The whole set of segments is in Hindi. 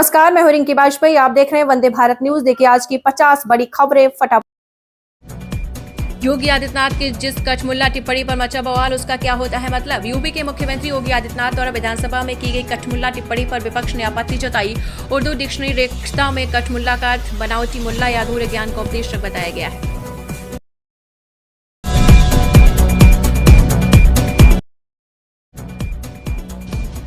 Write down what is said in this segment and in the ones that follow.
नमस्कार, मैं हूं रिंकी वाजपेयी। आप देख रहे हैं वंदे भारत न्यूज। देखिए आज की 50 बड़ी खबरें फटाफट। योगी आदित्यनाथ की जिस कठमुल्ला टिप्पणी पर मचा बवाल, उसका क्या होता है मतलब। यूपी के मुख्यमंत्री योगी आदित्यनाथ द्वारा विधानसभा में की गई कठमुल्ला टिप्पणी पर विपक्ष ने आपत्ति जताई। उर्दू डिक्शनरी रेखता में कठमुल्ला का अर्थ बनावटी मुल्ला या अधूरे ज्ञान का उपदेशक बताया गया है।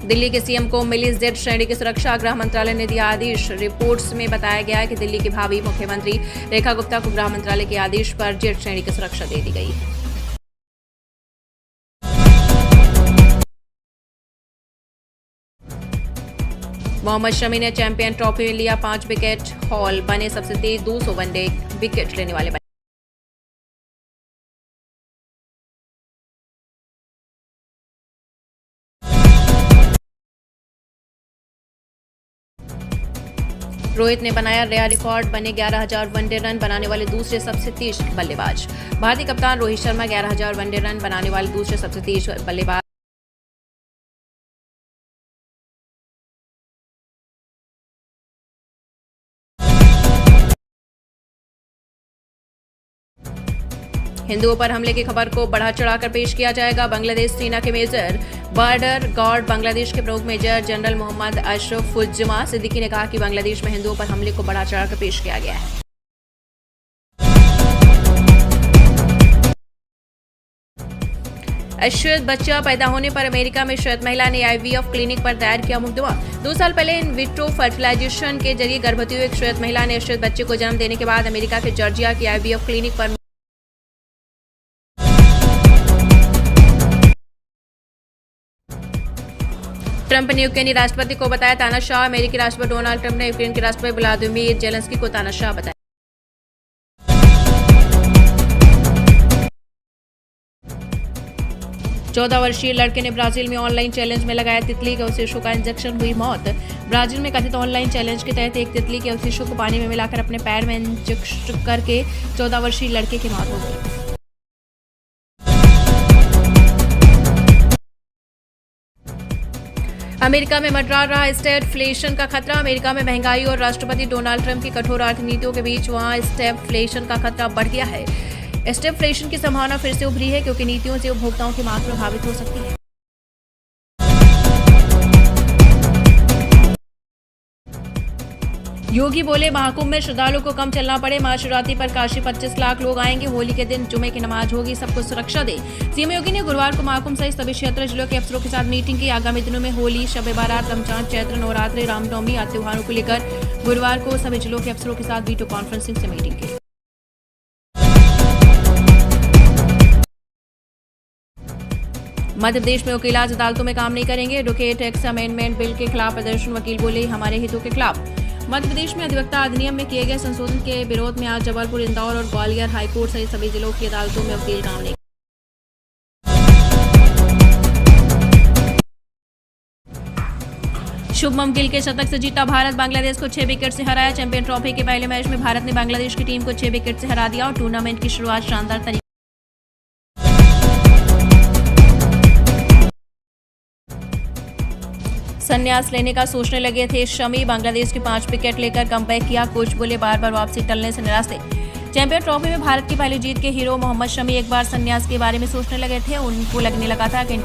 दिल्ली के सीएम को मिली जेड श्रेणी की सुरक्षा, गृह मंत्रालय ने दिया आदेश। रिपोर्ट्स में बताया गया है कि दिल्ली की भावी मुख्यमंत्री रेखा गुप्ता को गृह मंत्रालय के आदेश पर जेड श्रेणी की सुरक्षा दे दी गई है। मोहम्मद शमी ने चैंपियन ट्रॉफी में लिया 5 विकेट हॉल, बने सबसे तेज 200 वनडे विकेट लेने वाले। रोहित ने बनाया नया रिकॉर्ड, बने 11,000 वनडे रन बनाने वाले दूसरे सबसे तेज बल्लेबाज। भारतीय कप्तान रोहित शर्मा 11,000 वनडे रन बनाने वाले दूसरे सबसे तेज बल्लेबाज। हिंदुओं पर हमले की खबर को बढ़ा चढ़ाकर पेश किया जाएगा। बांग्लादेश सेना के मेजर बॉर्डर गार्ड बांग्लादेश के प्रमुख मेजर जनरल मोहम्मद अशरफुज्जमा सिद्दीकी ने कहा कि बांग्लादेश में हिंदुओं पर हमले को बढ़ा चढ़ाकर पेश किया गया है। श्वेत बच्चा पैदा होने पर अमेरिका में श्वेत महिला ने आईवीएफ क्लिनिक पर दायर किया मुकदमा। 2 साल पहले इन विट्रो फर्टिलाइजेशन के जरिए गर्भवती हुई एक श्वेत महिला ने श्वेत बच्चे को जन्म देने के बाद अमेरिका के जॉर्जिया की आईवीएफ क्लिनिक पर ट्रंप ने यूक्रेनी राष्ट्रपति को बताया तानाशाह। अमेरिकी राष्ट्रपति डोनाल्ड ट्रंप ने यूक्रेन के राष्ट्रपति व्लादिमीर जेलेंस्की को तानाशाह बताया। चौदह वर्षीय लड़के ने ब्राजील में ऑनलाइन चैलेंज में लगाया तितली के अवशेषों का इंजेक्शन, हुई मौत। ब्राजील में कथित ऑनलाइन चैलेंज के तहत एक तितली के अवशेषों को पानी में मिलाकर अपने पैर में इंजेक्शन करके 14 वर्षीय लड़के की मौत हो गई। अमेरिका में मंडरा रहा स्टैगफ्लेशन का खतरा। अमेरिका में महंगाई और राष्ट्रपति डोनाल्ड ट्रंप की कठोर आर्थिक नीतियों के बीच वहां स्टैगफ्लेशन का खतरा बढ़ गया है। स्टैगफ्लेशन की संभावना फिर से उभरी है क्योंकि नीतियों से उपभोक्ताओं की मांग प्रभावित हो सकती है। योगी बोले महाकुंभ में श्रद्धालुओं को कम चलना पड़े। महाशिवरात्रि पर काशी 25 लाख लोग आएंगे। होली के दिन जुमे की नमाज होगी, सबको सुरक्षा दे। सीएम योगी ने गुरुवार को महाकुंभ सहित सभी क्षेत्र जिलों के अफसरों के साथ मीटिंग की। आगामी दिनों में होली, शब ए बारात, रमजान, चैत्र नवरात्रि, रामनवमी आदि त्योहारों को लेकर गुरुवार को सभी जिलों के अफसरों के साथ वीडियो कॉन्फ्रेंसिंग से मीटिंग की। मध्य प्रदेश में वकील आज अदालतों में काम नहीं करेंगे। एडवोकेट एक्ट अमेंडमेंट बिल के खिलाफ प्रदर्शन, वकील बोले हमारे हितों के खिलाफ। मध्य प्रदेश में अधिवक्ता अधिनियम में किए गए संशोधन के विरोध में आज जबलपुर, इंदौर और ग्वालियर हाईकोर्ट सहित सभी जिलों की अदालतों में वकील काम नहीं। शुभमन गिल के शतक से जीता भारत, बांग्लादेश को 6 विकेट से हराया। चैंपियन ट्रॉफी के पहले मैच में भारत ने बांग्लादेश की टीम को 6 विकेट से हरा दिया और टूर्नामेंट की शुरुआत शानदार तरीके। संन्यास लेने का सोचने लगे थे शमी, बांग्लादेश के 5 विकेट लेकर कमबैक किया। कोच बोले बार बार वापसी टलने से निराश थे। चैंपियन ट्रॉफी में भारत की पहली जीत के हीरो मोहम्मद शमी एक बार संन्यास के बारे में सोचने लगे थे। उनको लगने लगा था कि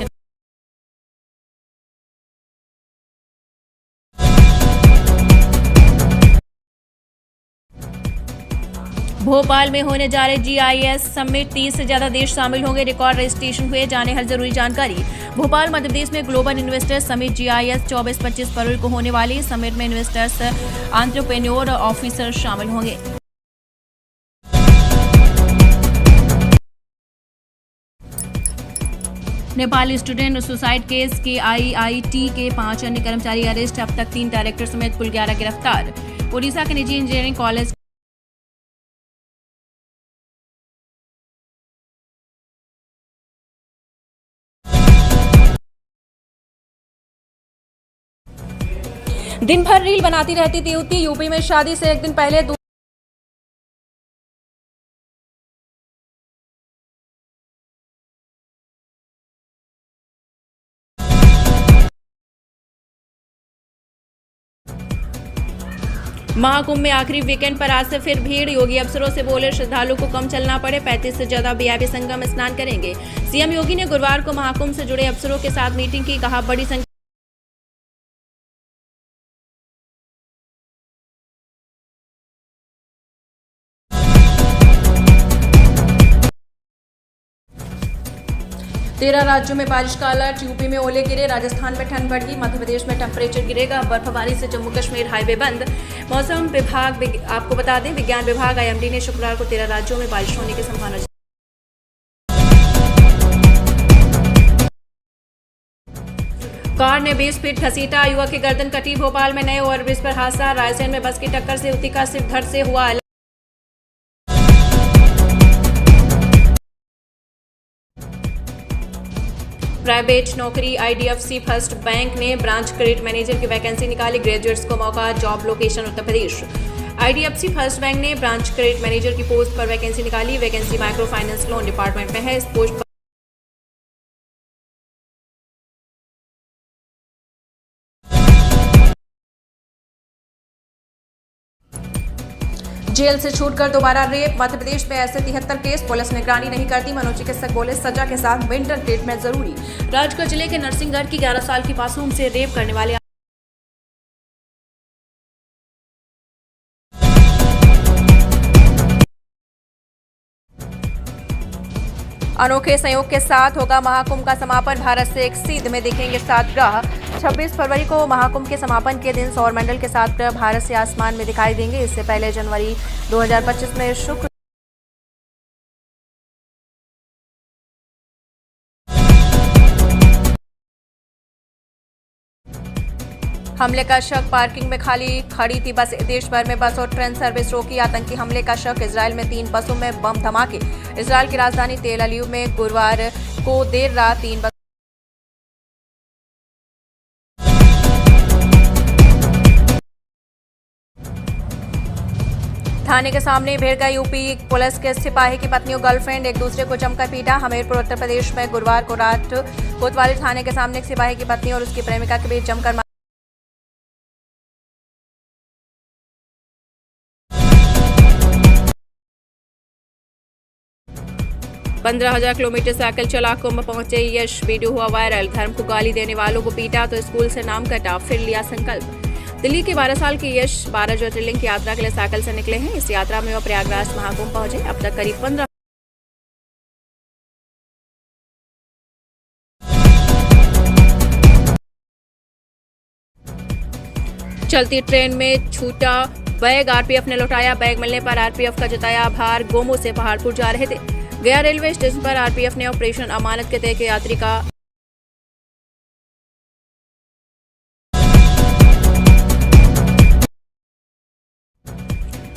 भोपाल में होने जा रहे GIS समिट 30 से ज्यादा देश शामिल होंगे। रिकॉर्ड रजिस्ट्रेशन हुए, जाने हर जरूरी जानकारी। भोपाल मध्य प्रदेश में ग्लोबल इन्वेस्टर्स समिट GIS 24-25 फरवरी को होने वाली। समिट में इन्वेस्टर्स, एंटरप्रेन्योर ऑफिसर शामिल होंगे। नेपाल स्टूडेंट सुसाइड केस के IIT के 5 अन्य कर्मचारी अरेस्ट, अब तक 3 डायरेक्टर समेत कुल 11 गिरफ्तार। उड़ीसा के निजी इंजीनियरिंग कॉलेज दिन भर रील बनाती रहती थी युवती। यूपी में शादी से एक दिन पहले महाकुंभ में आखिरी वीकेंड पर आज से फिर भीड़। योगी अफसरों से बोले श्रद्धालुओं को कम चलना पड़े, 35 से ज्यादा वीआईपी संगम स्नान करेंगे। सीएम योगी ने गुरुवार को महाकुंभ से जुड़े अफसरों के साथ मीटिंग की, कहा बड़ी संख्या तेरह राज्यों में बारिश का अलर्ट। यूपी में ओले गिरे, राजस्थान में ठंड बढ़ी, मध्य प्रदेश में टेम्परेचर गिरेगा। बर्फबारी से जम्मू कश्मीर हाईवे बंद। मौसम विभाग आपको बता दें, विज्ञान विभाग आईएमडी ने शुक्रवार को 13 राज्यों में बारिश होने की संभावना। कार ने 20 फीट घसीटा, युवक की गर्दन कटी। भोपाल में नए ओवरब्रिज पर हादसा। रायसेन में बस की टक्कर से युवती का सिर धड़ से हुआ। प्राइवेट नौकरी। आईडीएफसी फर्स्ट बैंक ने ब्रांच क्रेडिट मैनेजर की वैकेंसी निकाली, ग्रेजुएट्स को मौका। Job location Uttar Pradesh. IDFC first bank ने ब्रांच क्रेडिट मैनेजर की पोस्ट पर वैकेंसी निकाली। Vacancy micro finance loan department में है। इस पोस्ट पर जेल से छूटकर दोबारा रेप। मध्य प्रदेश में ऐसे 73 केस, पुलिस निगरानी नहीं करती। मनोचिकित्सक बोले सजा के साथ मेंटल ट्रीटमेंट जरूरी। राजगढ़ जिले के नरसिंहगढ़ की 11 साल की मासूम से रेप करने वाले अनोखे संयोग के साथ होगा महाकुंभ का समापन। भारत से एक सीध में दिखेंगे 7 ग्रह। 26 फरवरी को महाकुंभ के समापन के दिन सौरमंडल के 7 ग्रह भारत से आसमान में दिखाई देंगे। इससे पहले जनवरी 2025 में शुक्र हमले का शक। पार्किंग में खाली खड़ी थी बस। देश भर में बस और ट्रेन सर्विस रोकी। आतंकी हमले का शक। इजराइल में 3 बसों में बम धमाके। इजराइल की राजधानी तेल अवीव में गुरुवार को देर रात 3 बस थाने के सामने भीड़ गई। यूपी पुलिस के सिपाही की पत्नी और गर्लफ्रेंड एक दूसरे को जमकर पीटा। हमीरपुर उत्तर प्रदेश में गुरुवार को रात कोतवाली थाने के सामने एक सिपाही की पत्नी और उसकी प्रेमिका के बीच जमकर पंद्रह 15,000 किलोमीटर साइकिल चला कुंभ पहुंचे यश। वीडियो हुआ वायरल। धर्म को गाली देने वालों को पीटा तो स्कूल से नाम कटा, फिर लिया संकल्प। दिल्ली के 12 साल के यश 12 ज्योतिर्लिंग की यात्रा के लिए साइकिल से निकले हैं। इस यात्रा में वो प्रयागराज महाकुंभ पहुंचे। अब तक करीब 15 चलती ट्रेन में छूटा बैग, आरपीएफ ने लौटाया। बैग मिलने पर आरपीएफ का जताया आभार। गोमो से पहाड़पुर जा रहे थे। गया रेलवे स्टेशन पर आरपीएफ ने ऑपरेशन अमानत के तहत यात्री का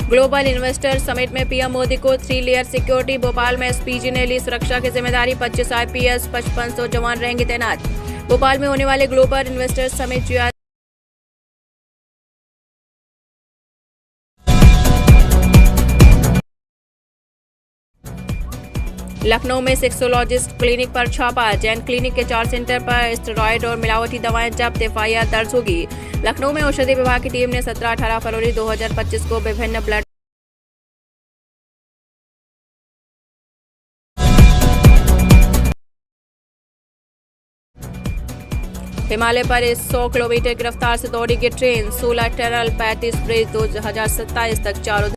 ग्लोबल इन्वेस्टर समिट में पीएम मोदी को 3 लेयर सिक्योरिटी। भोपाल में एसपीजी ने ली सुरक्षा की जिम्मेदारी। 25 आईपीएस 5500 जवान रहेंगे तैनात। भोपाल में होने वाले ग्लोबल इन्वेस्टर समिट लखनऊ में सेक्सोलॉजिस्ट क्लिनिक पर छापा। जैन क्लिनिक के 4 सेंटर पर स्टेरॉयड और मिलावटी दवाएं जब्त। एफआईआर दर्ज होगी। लखनऊ में औषधि विभाग की टीम ने 17-18 फरवरी 2025 को विभिन्न ब्लड हिमालय पर 100 किलोमीटर की रफ्तार से दौड़ेगी ट्रेन। 16 टनल 35 ब्रिज 2027 तक चारों।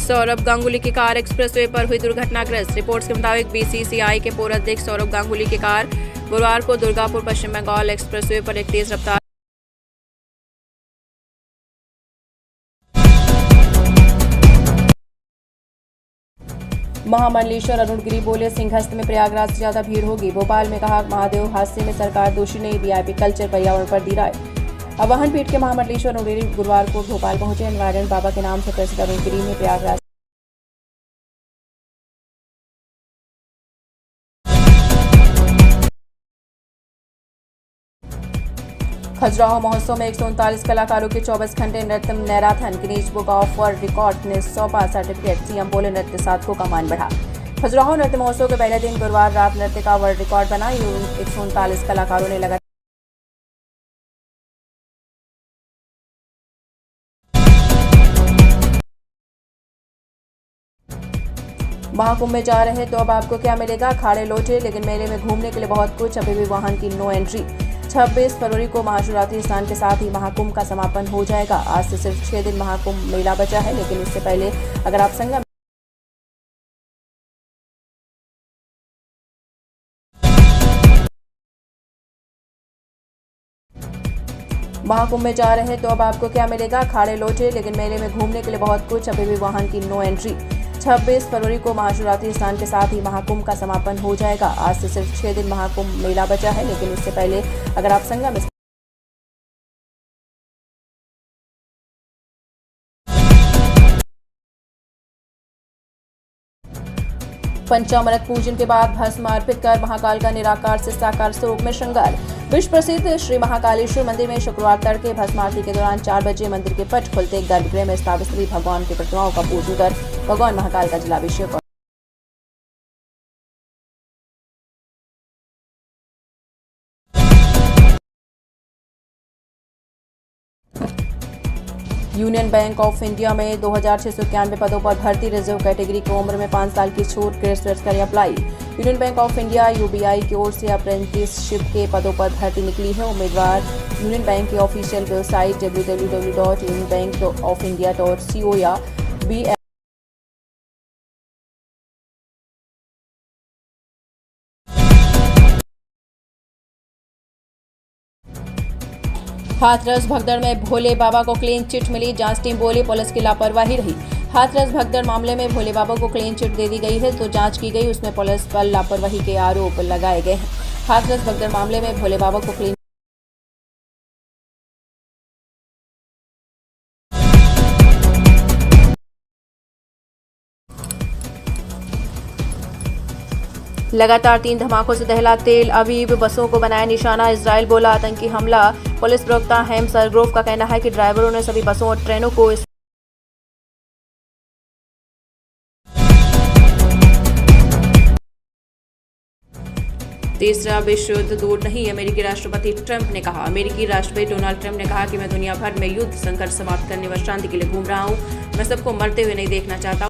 सौरभ गांगुली की कार एक्सप्रेसवे पर हुई दुर्घटनाग्रस्त। रिपोर्ट्स के मुताबिक बीसीसीआई के पूर्व अध्यक्ष सौरभ गांगुली की कार गुरुवार को दुर्गापुर पश्चिम बंगाल एक्सप्रेसवे पर एक तेज रफ्तार महामंडलेश्वर अरुण गिरी बोले सिंहस्थ में प्रयागराज से ज्यादा भीड़ होगी। भोपाल में कहा महादेव हादसे में सरकार दोषी नहीं, वीआईपी कल्चर पर्यावरण पर दी राय। अवाहन पीठ के महामंडलेश्वर अरुण गिरी गुरुवार को भोपाल पहुंचे। एनवायरमेंट बाबा के नाम से प्रसिद्ध अरुण गिरी ने प्रयागराज खजुराहो महोत्सव में 139 कलाकारों के 24 घंटे नृत्य marathon. Guinness book of world record ने सौंपा सर्टिफिकेट। सीएम बोले नृत्य साधकों का मान बढ़ा। खजुराहो नृत्य महोत्सव के पहले दिन गुरुवार रात नृत्य का वर्ल्ड रिकॉर्ड बना। 139 कलाकारों ने लगातार महाकुंभ में जा रहे तो अब आपको क्या मिलेगा? अखाड़े लौटे लेकिन मेले में घूमने के लिए बहुत कुछ, अभी भी वाहन की नो एंट्री। 26 फरवरी को महाशिवरात्रि स्नान के साथ ही महाकुंभ का समापन हो जाएगा। आज से सिर्फ 6 दिन महाकुंभ मेला बचा है, लेकिन इससे पहले अगर आप संगम महाकुंभ में जा रहे तो अब आपको क्या मिलेगा? अखाड़े लौटे लेकिन मेले में घूमने के लिए बहुत कुछ, अभी भी वाहन की नो एंट्री। 26 फरवरी को महाशिवरात्रि स्नान के साथ ही महाकुंभ का समापन हो जाएगा। आज से सिर्फ 6 दिन महाकुंभ मेला बचा है, लेकिन इससे पहले अगर आप संगम पंचामृत पूजन के बाद भस्म अर्पित कर महाकाल का निराकार से साकार स्वरूप में श्रृंगार। विश्व प्रसिद्ध श्री महाकालेश्वर मंदिर में शुक्रवार तड़के भस्म आरती के दौरान 4 बजे मंदिर के पट खुलते गर्भगृह में स्थापित सभी भगवान की प्रतिमाओं का पूजन कर भगवान महाकाल का जलाभिषेक यूनियन बैंक ऑफ इंडिया में 2691 पदों पर भर्ती। रिजर्व कैटेगरी की उम्र में 5 साल की छूट, ग्रेजुएट्स करें apply. Union bank of India UBI की ओर से अप्रेंटिसशिप के पदों पर भर्ती निकली है। उम्मीदवार यूनियन बैंक की ऑफिशियल वेबसाइट www.unionbankofindia.co या बी हाथरस भगदड़ में भोले बाबा को क्लीन चिट मिली। जांच टीम बोली पुलिस की लापरवाही रही। हाथरस भगदड़ मामले में भोले बाबा को क्लीन चिट दे दी गई है तो जांच की गई, उसमें पुलिस पर लापरवाही के आरोप लगाए गए हैं। हाथरस भगदड़ मामले में भोले बाबा को क्लीन लगातार 3 धमाकों से दहला तेल अवीव, बसों को बनाया निशाना। इजराइल बोला आतंकी हमला। पुलिस प्रवक्ता हेम सरग्रोव का कहना है कि ड्राइवरों ने सभी बसों और ट्रेनों को तीसरा विश्व युद्ध दूर नहीं, अमेरिकी राष्ट्रपति ट्रंप ने कहा। अमेरिकी राष्ट्रपति डोनाल्ड ट्रंप ने कहा कि मैं दुनिया भर में युद्ध संकट समाप्त करने व शांति के लिए घूम रहा हूं। मैं सबको मरते हुए नहीं देखना चाहता।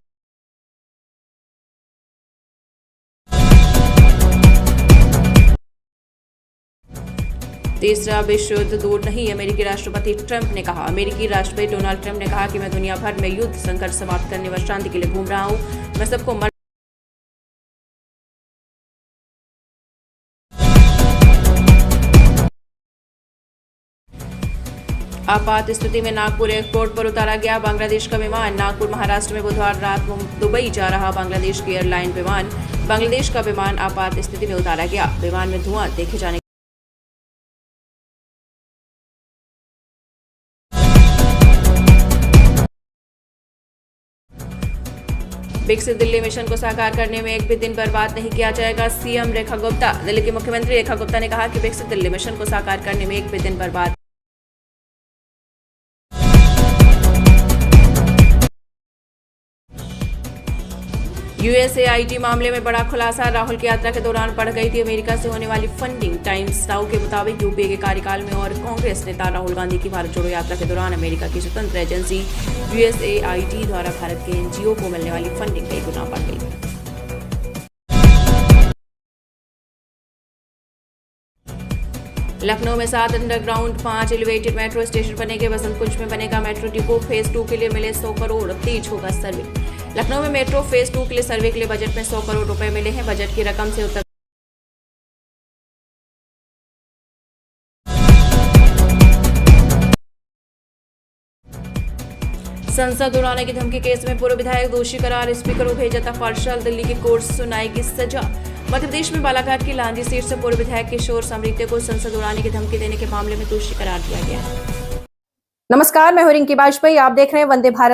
तीसरा विश्व युद्ध दूर नहीं, अमेरिकी राष्ट्रपति ट्रंप ने कहा। अमेरिकी राष्ट्रपति डोनाल्ड ट्रंप ने कहा कि मैं दुनिया भर में युद्ध संकट समाप्त करने व शांति के लिए घूम रहा हूं। मैं सबको आपात स्थिति में नागपुर एयरपोर्ट पर उतारा गया बांग्लादेश का विमान। नागपुर महाराष्ट्र में बुधवार रात दुबई जा रहा बांग्लादेश की एयरलाइन विमान। बांग्लादेश का विमान आपात स्थिति में उतारा गया। विमान में धुआं देखे जाने विकसित दिल्ली मिशन को साकार करने में एक भी दिन बर्बाद नहीं किया जाएगा। सीएम रेखा गुप्ता। दिल्ली की मुख्यमंत्री रेखा गुप्ता ने कहा कि विकसित दिल्ली मिशन को साकार करने में एक भी दिन बर्बाद यूएसएआईडी मामले में बड़ा खुलासा। राहुल की यात्रा के दौरान बढ़ गई थी अमेरिका से होने वाली फंडिंग। टाइम्स नाउ के मुताबिक यूपीए के कार्यकाल में और कांग्रेस नेता राहुल गांधी की भारत जोड़ो यात्रा के दौरान अमेरिका की स्वतंत्र एजेंसी यूएसएआईडी द्वारा भारत के एनजीओ को मिलने वाली फंडिंग कई गुना बढ़ गई। लखनऊ में 7 अंडरग्राउंड 5 एलिवेटेड मेट्रो स्टेशन बनेंगे। बसंत कुंज में बनेगा मेट्रो डिपो। फेज 2 के लिए मिले 100 करोड़, तेज होगा सर्वे। लखनऊ में मेट्रो फेज 2 के लिए सर्वे के लिए बजट में 100 करोड़ रुपए मिले हैं। बजट की रकम से उत्तर संसद उड़ाने की धमकी केस में पूर्व विधायक दोषी करार। स्पीकर को भेजा था पार्शल। दिल्ली की कोर्ट सुनाएगी सजा। मध्य प्रदेश में बालाघाट की लांजी सीट से पूर्व विधायक किशोर समरीते को संसद उड़ाने की धमकी देने के मामले में दोषी करार दिया गया है। नमस्कार, मैं हूं रिंकी बाजपेयी। आप देख रहे हैं वंदे भारत।